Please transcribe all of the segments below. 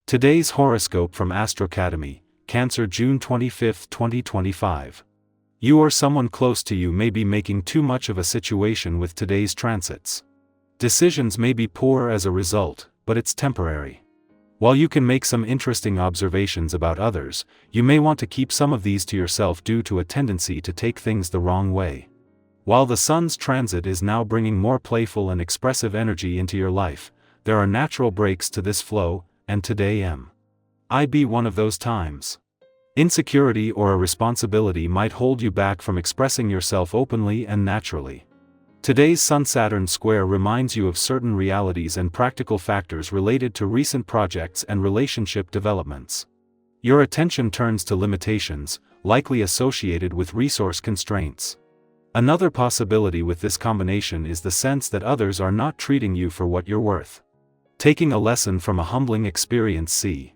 Today's horoscope from Astrocademy, Cancer, June 25, 2025. You or someone close to you may be making too much of a situation with today's transits. Decisions may be poor as a result, but it's temporary. While you can make some interesting observations about others, you may want to keep some of these to yourself due to a tendency to take things the wrong way. While the Sun's transit is now bringing more playful and expressive energy into your life, there are natural breaks to this flow, and today might be one of those times. Insecurity or a responsibility might hold you back from expressing yourself openly and naturally. Today's Sun-Saturn square reminds you of certain realities and practical factors related to recent projects and relationship developments. Your attention turns to limitations, likely associated with resource constraints. Another possibility with this combination is the sense that others are not treating you for what you're worth. Taking a lesson from a humbling experience, see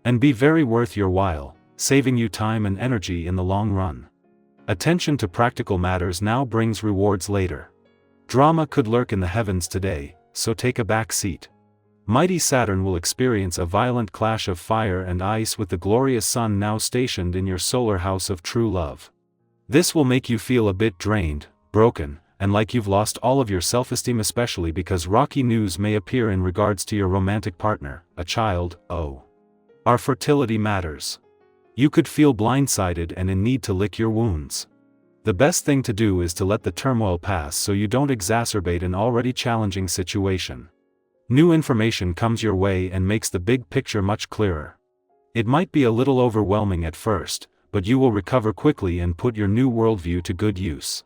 and be very worth your while, saving you time and energy in the long run. Attention to practical matters now brings rewards later. Drama could lurk in the heavens today, so take a back seat. Mighty Saturn will experience a violent clash of fire and ice with the glorious Sun now stationed in your solar house of true love. This will make you feel a bit drained, broken, and like you've lost all of your self-esteem, especially because rocky news may appear in regards to your romantic partner, a child, or fertility matters. You could feel blindsided and in need to lick your wounds. The best thing to do is to let the turmoil pass so you don't exacerbate an already challenging situation. New information comes your way and makes the big picture much clearer. It might be a little overwhelming at first, but you will recover quickly and put your new worldview to good use.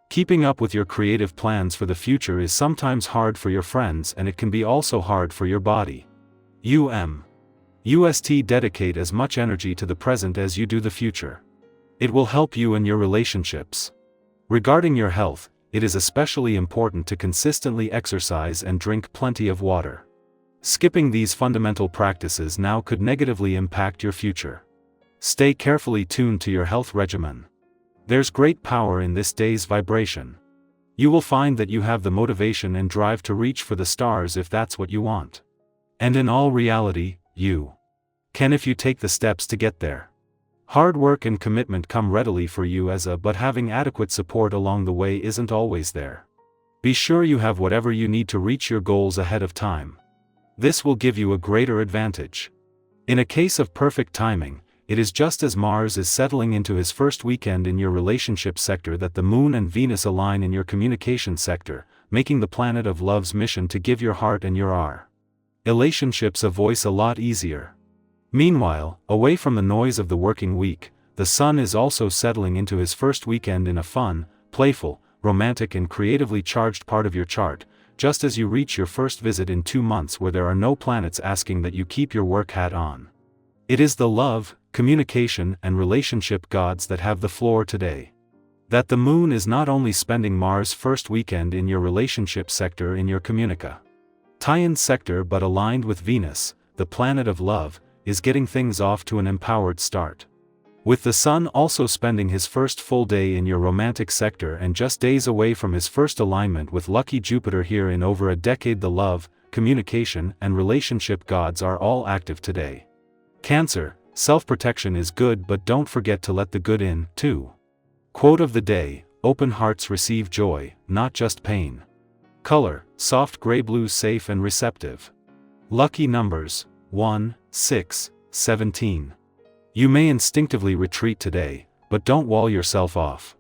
Keeping up with your creative plans for the future is sometimes hard for your friends, and it can be also hard for your body. Dedicate as much energy to the present as you do the future. It will help you in your relationships. Regarding your health, it is especially important to consistently exercise and drink plenty of water. Skipping these fundamental practices now could negatively impact your future. Stay carefully tuned to your health regimen. There's great power in this day's vibration. You will find that you have the motivation and drive to reach for the stars if that's what you want. And in all reality, you can if you take the steps to get there. Hard work and commitment come readily for you but having adequate support along the way isn't always there. Be sure you have whatever you need to reach your goals ahead of time. This will give you a greater advantage. In a case of perfect timing, it is just as Mars is settling into his first weekend in your relationship sector that the Moon and Venus align in your communication sector, making the planet of love's mission to give your heart and your relationships a voice a lot easier. Meanwhile, away from the noise of the working week, the Sun is also settling into his first weekend in a fun, playful, romantic and creatively charged part of your chart, just as you reach your first visit in 2 months where there are no planets asking that you keep your work hat on. It is the love, communication and relationship gods that have the floor today. That the Moon is not only spending Mars' first weekend in your relationship sector in your tie-in sector but aligned with Venus, the planet of love, is getting things off to an empowered start. With the Sun also spending his first full day in your romantic sector and just days away from his first alignment with lucky Jupiter here in over a decade, the love, communication and relationship gods are all active today. Cancer, self-protection is good, but don't forget to let the good in, too. Quote of the day: open hearts receive joy, not just pain. Color: soft gray-blue, safe and receptive. Lucky numbers: 1, 6, 17. You may instinctively retreat today, but don't wall yourself off.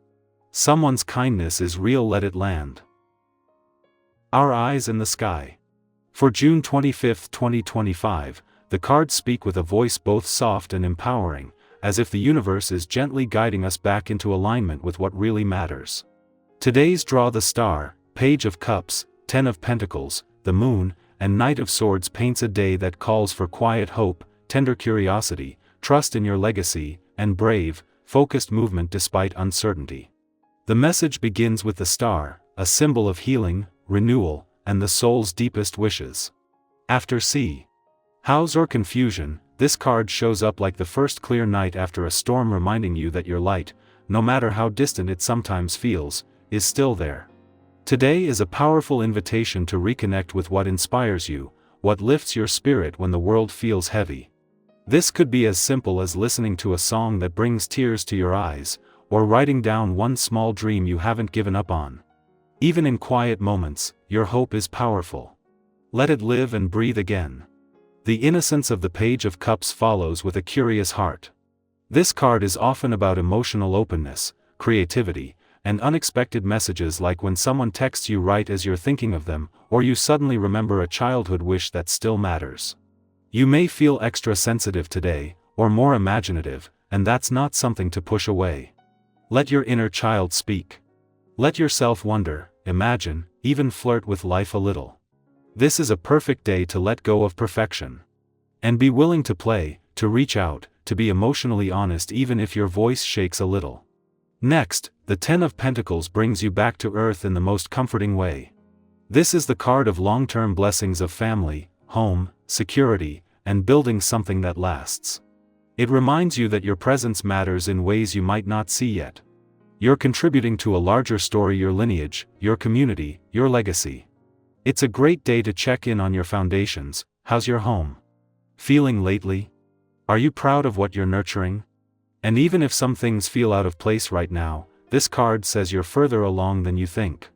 Someone's kindness is real, let it land. Our eyes in the sky. For June 25, 2025, the cards speak with a voice both soft and empowering, as if the universe is gently guiding us back into alignment with what really matters. Today's draw: the Star, Page of Cups, 10 of Pentacles, the Moon, and Knight of Swords paints a day that calls for quiet hope, tender curiosity, trust in your legacy, and brave, focused movement despite uncertainty. The message begins with the Star, a symbol of healing, renewal, and the soul's deepest wishes. After hows or confusion, this card shows up like the first clear night after a storm, reminding you that your light, no matter how distant it sometimes feels, is still there. Today is a powerful invitation to reconnect with what inspires you, what lifts your spirit when the world feels heavy. This could be as simple as listening to a song that brings tears to your eyes, or writing down one small dream you haven't given up on. Even in quiet moments, your hope is powerful. Let it live and breathe again. The innocence of the Page of Cups follows with a curious heart. This card is often about emotional openness, creativity, and unexpected messages, like when someone texts you right as you're thinking of them, or you suddenly remember a childhood wish that still matters. You may feel extra sensitive today, or more imaginative, and that's not something to push away. Let your inner child speak. Let yourself wonder, imagine, even flirt with life a little. This is a perfect day to let go of perfection. And be willing to play, to reach out, to be emotionally honest even if your voice shakes a little. Next, the Ten of Pentacles brings you back to earth in the most comforting way. This is the card of long-term blessings of family, home, security, and building something that lasts. It reminds you that your presence matters in ways you might not see yet. You're contributing to a larger story, your lineage, your community, your legacy. It's a great day to check in on your foundations. How's your home feeling lately? Are you proud of what you're nurturing? And even if some things feel out of place right now, this card says you're further along than you think.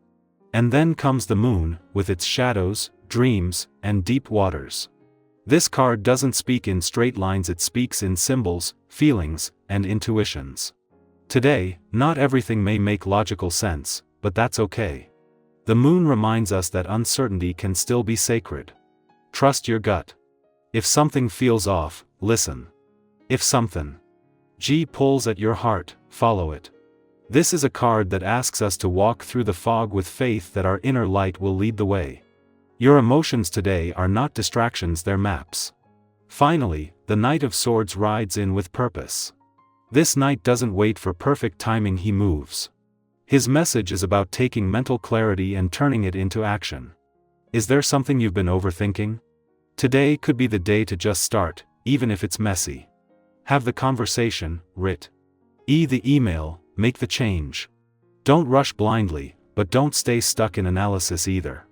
And then comes the moon, with its shadows, dreams, and deep waters. This card doesn't speak in straight lines, it speaks in symbols, feelings, and intuitions. Today, not everything may make logical sense, but that's okay. The moon reminds us that uncertainty can still be sacred. Trust your gut. If something feels off, listen. If something pulls at your heart, follow it. This is a card that asks us to walk through the fog with faith that our inner light will lead the way. Your emotions today are not distractions, they're maps. Finally, the Knight of Swords rides in with purpose. This knight doesn't wait for perfect timing, he moves. His message is about taking mental clarity and turning it into action. Is there something you've been overthinking? Today could be the day to just start, even if it's messy. Have the conversation, the email, make the change. Don't rush blindly, but don't stay stuck in analysis either.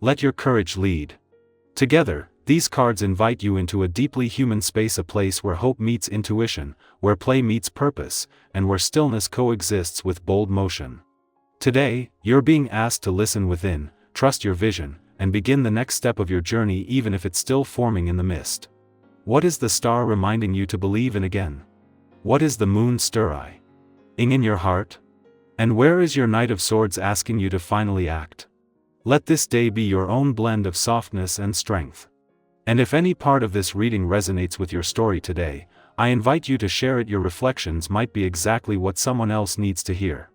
Let your courage lead. Together, these cards invite you into a deeply human space, a place where hope meets intuition, where play meets purpose, and where stillness coexists with bold motion. Today, you're being asked to listen within, trust your vision, and begin the next step of your journey even if it's still forming in the mist. What is the star reminding you to believe in again? What is the moon stirring in your heart? And where is your Knight of Swords asking you to finally act? Let this day be your own blend of softness and strength. And if any part of this reading resonates with your story today, I invite you to share it. Your reflections might be exactly what someone else needs to hear.